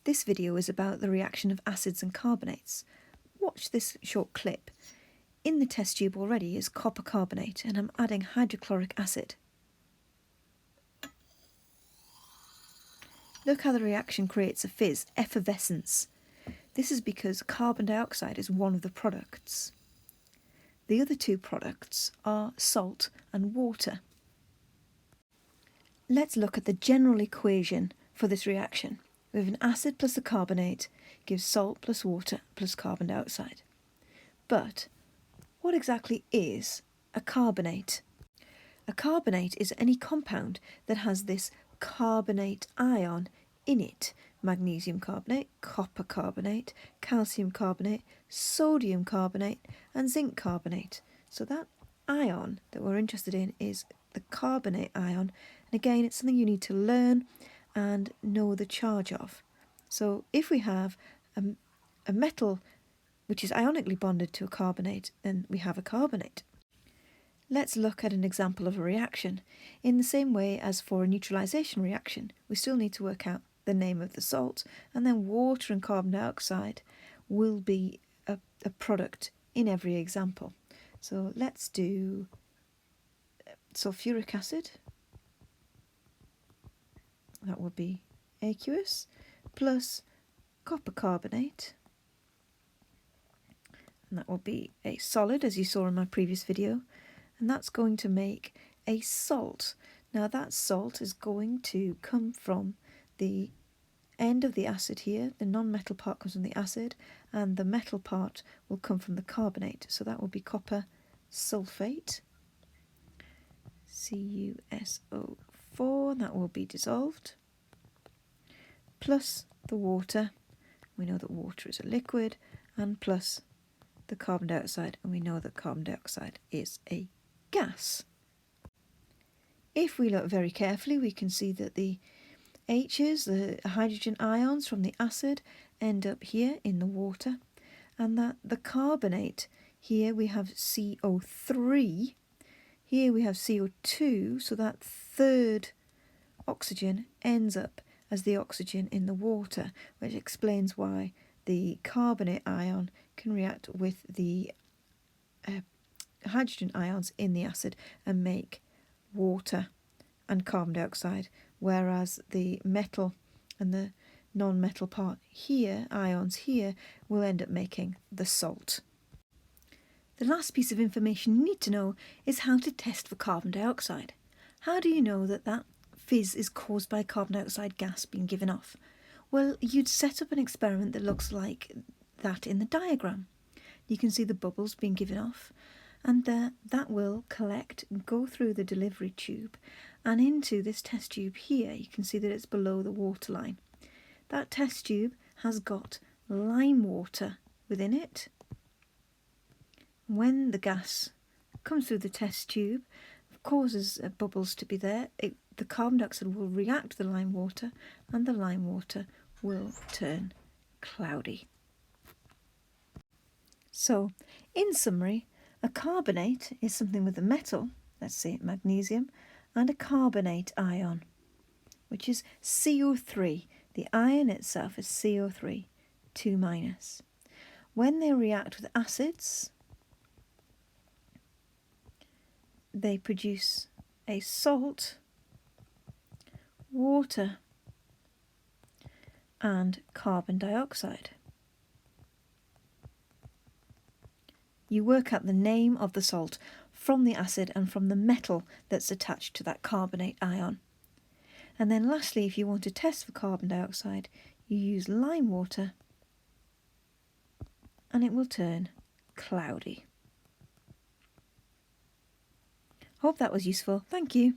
This video is about the reaction of acids and carbonates. Watch this short clip. In the test tube already is copper carbonate, and I'm adding hydrochloric acid. Look how the reaction creates a fizz, effervescence. This is because carbon dioxide is one of the products. The other two products are salt and water. Let's look at the general equation for this reaction. We have an acid plus a carbonate gives salt plus water plus carbon dioxide. But what exactly is a carbonate? A carbonate is any compound that has this carbonate ion in it. Magnesium carbonate, copper carbonate, calcium carbonate, sodium carbonate and zinc carbonate. So that ion that we're interested in is the carbonate ion, and again it's something you need to learn and know the charge of. So if we have a metal which is ionically bonded to a carbonate, then we have a carbonate. Let's look at an example of a reaction. In the same way as for a neutralization reaction, we still need to work out the name of the salt, and then water and carbon dioxide will be a product in every example. So let's do sulfuric acid. That would be aqueous, plus copper carbonate, and that will be a solid, as you saw in my previous video, and that's going to make a salt. Now that salt is going to come from the end of the acid here. The non-metal part comes from the acid, and the metal part will come from the carbonate, so that will be copper sulfate, CuSO4, that will be dissolved, plus the water, we know that water is a liquid, and plus the carbon dioxide, and we know that carbon dioxide is a gas. If we look very carefully, we can see that the H's, the hydrogen ions from the acid, end up here in the water, and that the carbonate, here we have CO3, here we have CO2, so that third oxygen ends up as the oxygen in the water, which explains why the carbonate ion can react with the hydrogen ions in the acid and make water and carbon dioxide, whereas the metal and the non-metal part here, ions here, will end up making the salt. The last piece of information you need to know is how to test for carbon dioxide. How do you know that that fizz is caused by carbon dioxide gas being given off? Well, you'd set up an experiment that looks like that in the diagram. You can see the bubbles being given off, and that will collect and go through the delivery tube and into this test tube here. You can see that it's below the waterline. That test tube has got lime water within it. When the gas comes through the test tube, it causes bubbles to be there. The carbon dioxide will react with the lime water, and the lime water will turn cloudy. So, in summary, a carbonate is something with a metal, let's say magnesium, and a carbonate ion, which is CO3. The ion itself is CO3, 2-. When they react with acids, they produce a salt, water, and carbon dioxide. You work out the name of the salt from the acid and from the metal that's attached to that carbonate ion. And then lastly, if you want to test for carbon dioxide, you use lime water and it will turn cloudy. Hope that was useful. Thank you.